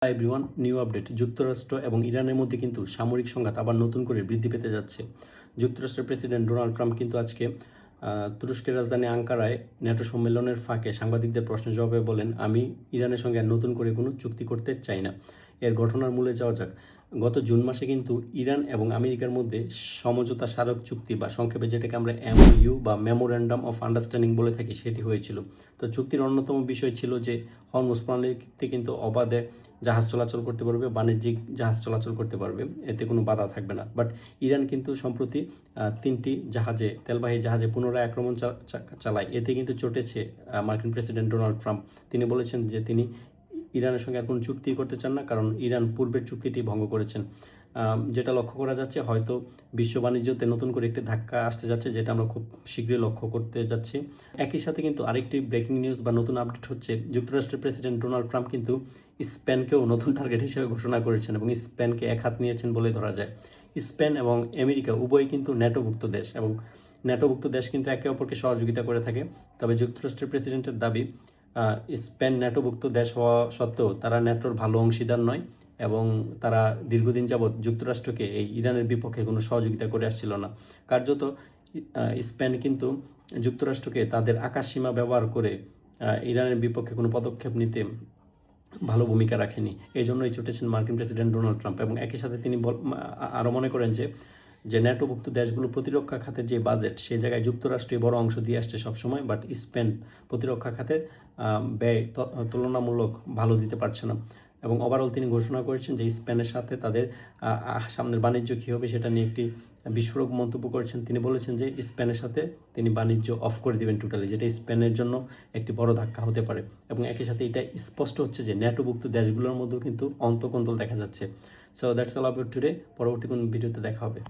Hi everyone, new update. যুক্তরাষ্ট্র এবং ইরানের মধ্যে কিন্তু সামরিক সংঘাত আবার নতুন করে বৃদ্ধি পেতে যাচ্ছে। যুক্তরাষ্ট্রের প্রেসিডেন্ট ডোনাল্ড ট্রাম্প কিন্তু আজকে তুরস্কের রাজধানী আঙ্কারায় ন্যাটো সম্মেলনের ফাঁকে সাংবাদিকদের প্রশ্নের জবাবে বলেন, আমি ইরানের সঙ্গে আর নতুন করে কোনো চুক্তি করতে চাই না। এর ঘটনার মূলে যাওয়া যাক। গত জুন মাসে কিন্তু ইরান এবং আমেরিকার মধ্যে সমঝোতা স্মারক চুক্তি বা সংক্ষেপে যেটাকে আমরা এমওইউ বা মেমোরেন্ডাম অফ আন্ডারস্ট্যান্ডিং বলে থাকি সেটি হয়েছিল। তো চুক্তির অন্যতম বিষয় ছিল যে হরমুজ প্রণালীতে কিন্তু অবাধে জাহাজ চলাচল করতে পারবে, বাণিজ্যিক জাহাজ চলাচল করতে পারবে, এতে কোনো বাধা থাকবে না। বাট ইরান কিন্তু সম্প্রতি 3টি জাহাজে, তেলবাহী জাহাজে পুনরায় আক্রমণ চালায়। এতে কিন্তু চটেছে মার্কিন প্রেসিডেন্ট ডোনাল্ড ট্রাম্প। তিনি বলেছেন যে তিনি ইরানের সঙ্গে আর কোনো চুক্তি করতে চান না, কারণ ইরান পূর্বের চুক্তিটি ভঙ্গ করেছেন। যেটা লক্ষ্য করা যাচ্ছে, হয়তো বিশ্ব বাণিজ্যতে নতুন করে একটি ধাক্কা আসতে যাচ্ছে, যেটা আমরা খুব শীঘ্রই লক্ষ্য করতে যাচ্ছি। একই সাথে কিন্তু আরেকটি ব্রেকিং নিউজ বা নতুন আপডেট হচ্ছে, যুক্তরাষ্ট্রের প্রেসিডেন্ট ডোনাল্ড ট্রাম্প কিন্তু স্পেনকেও নতুন টার্গেট হিসেবে ঘোষণা করেছেন এবং স্পেনকে এক হাত নিয়েছেন বলে ধরা যায়। স্পেন এবং আমেরিকা উভয়ই কিন্তু ন্যাটোভুক্ত দেশ এবং ন্যাটোভুক্ত দেশ কিন্তু একে অপরকে সহযোগিতা করে থাকে। তবে যুক্তরাষ্ট্রের প্রেসিডেন্টের দাবি, স্পেন ন্যাটোভুক্ত দেশ হওয়া সত্ত্বেও তারা ন্যাটোর ভালো অংশীদার নয় এবং তারা দীর্ঘদিন যাবৎ যুক্তরাষ্ট্রকে এই ইরানের বিপক্ষে কোনো সহযোগিতা করে আসছিল না। কার্যত স্পেন কিন্তু যুক্তরাষ্ট্রকে তাদের আকাশসীমা ব্যবহার করে ইরানের বিপক্ষে কোনো পদক্ষেপ নিতে ভালো ভূমিকা রাখেনি। এই জন্যই চটেছেন মার্কিন প্রেসিডেন্ট ডোনাল্ড ট্রাম্প। এবং একই সাথে তিনি আরও মনে করেন যে ন্যাটোভুক্ত দেশগুলো প্রতিরক্ষা খাতের যে বাজেট, সে জায়গায় যুক্তরাষ্ট্রই বড় অংশ দিয়ে আসছে সবসময়, বাট স্পেন প্রতিরক্ষা খাতে ব্যয় তুলনামূলক ভালো দিতে পারছে না। এবং ওভারঅল তিনি ঘোষণা করেছেন যে স্পেনের সাথে তাদের সামনের বাণিজ্য কী হবে সেটা নিয়ে একটি বিস্ফোরক মন্তব্য করেছেন। তিনি বলেছেন যে স্পেনের সাথে তিনি বাণিজ্য অফ করে দেবেন টোটালি, যেটা স্পেনের জন্য একটি বড় ধাক্কা হতে পারে। এবং একই সাথে এটা স্পষ্ট হচ্ছে যে ন্যাটোভুক্ত দেশগুলোর মধ্যেও কিন্তু অন্তকন্দল দেখা যাচ্ছে। So that's all about today. পরবর্তী কোনো ভিডিওতে দেখা হবে।